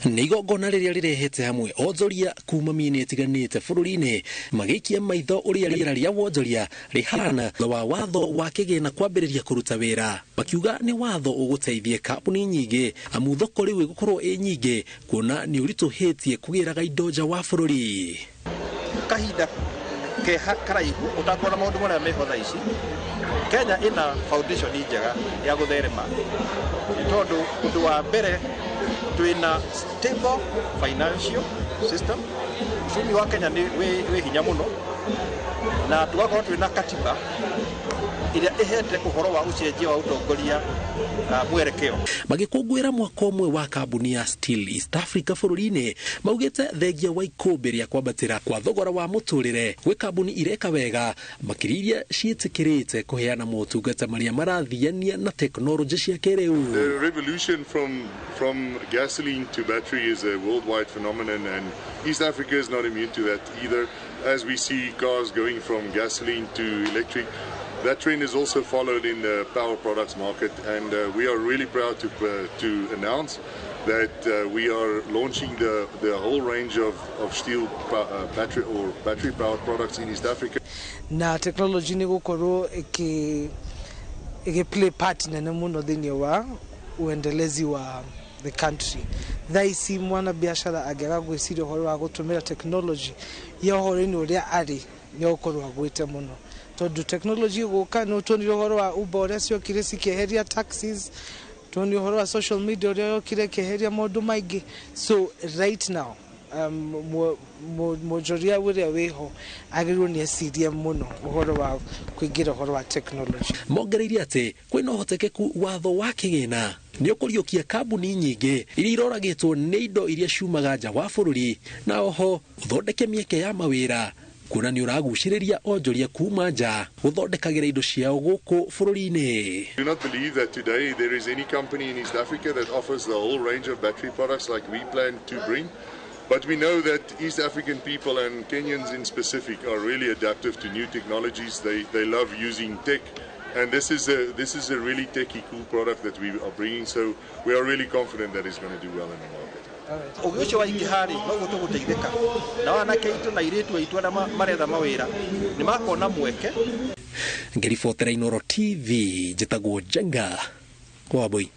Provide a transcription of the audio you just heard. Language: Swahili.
Nĩ igongona rĩrĩa rĩrehete hamwe Ojoria kuma mĩena ĩtiganĩte bũrũri-inĩ magĩikia maitho ũrĩa rĩera rĩa Ojoria rĩhana wa watho wa kĩgĩna kwambĩrĩria kũruta wĩra, makiuga nĩ watho ũgũteithia kambuni nyingĩ amu thoko rĩu ĩgũkorwo ĩ nyingĩ kuona nĩ ũritũhĩtie kũgĩraga indo nja wa bũrũri. Kahinda karaihu ũtakuona maũndũ marĩa meho thaa ici, Kenya ina foundation njega ya gũtherema tondũ ũndũ wa mbere twina stable financial system, uchumi wa Kenya ni we hinya muno na tugakorwo twina katiba iria ihete ũhoro wa ũcenjia wa ũtongoria mwerekeo. Magĩkũngũĩra mwaka ũmwe wa kambuni ya Steel East Africa bũrũri-inĩ maugĩte thengia wa ikũmbĩ rĩa kwambatĩra kwa thogora wa mũtũrĩre gwĩ kambuni ireka wega makĩria iria ciĩtĩkĩrĩte kũheana motungata marĩa marathiania na tekinoronjĩ cia kĩrĩu. The revolution from gasoline to battery is a worldwide phenomenon and East Africa is not immune to that either. As we see cars going from gasoline to electric, that trend is also followed in the power products market, and we are really proud to announce that we are launching the whole range of steel battery powered products in East Africa. Na technology ni gũkorwo play part nene muno thĩinĩ wa uendelezi wa the country. Thaisi mwana biashara agera gwĩciria ũhoro wa gũtũmĩra technology ya ũhoro-inĩ ũrĩa arĩ nĩ ũkorwo agwĩte muno. Tondu technology gũka no tuonire ũhoro wa Uber ũrĩa ciokire cikĩeheria taxis, tuonire ũhoro wa social media ũrĩa yokire kĩeheria maũndũ maingĩ. So right now Ojoria ũrĩa wĩho agĩrĩirwo nĩ ecirie mũno ũhoro wa kũingĩra ũhoro wa technology. Mongereire atĩ kwĩna ũhotekeku watho wa kĩgĩna nĩ ũkũriũkia kambuni nyingĩ iria iroragĩtwo nĩ indo iria ciumaga nja wa bũrũri na oho ũthondeke mĩeke ya mawĩra kuona nĩ ũragucĩrĩria Ojoria kuma nja gũthondekagĩra indo ciao gũkũ bũrũri-inĩ. I do not believe that today there is any company in East Africa that offers the whole range of battery products like we plan to bring. But we know that East African people and Kenyans in specific are really adaptive to new technologies. They love using tech, and this is a really techy cool product that we are bringing. So we are really confident that it's going to do well in the market. Ũgĩcio wa ingĩharĩ no gũtũgũteithĩka na wanake itũ na irĩtu aitũ arĩa maretha mawĩra nĩ makona mweke. Ngĩribotera Inooro TV njĩtagwo Jenga Kwaboi.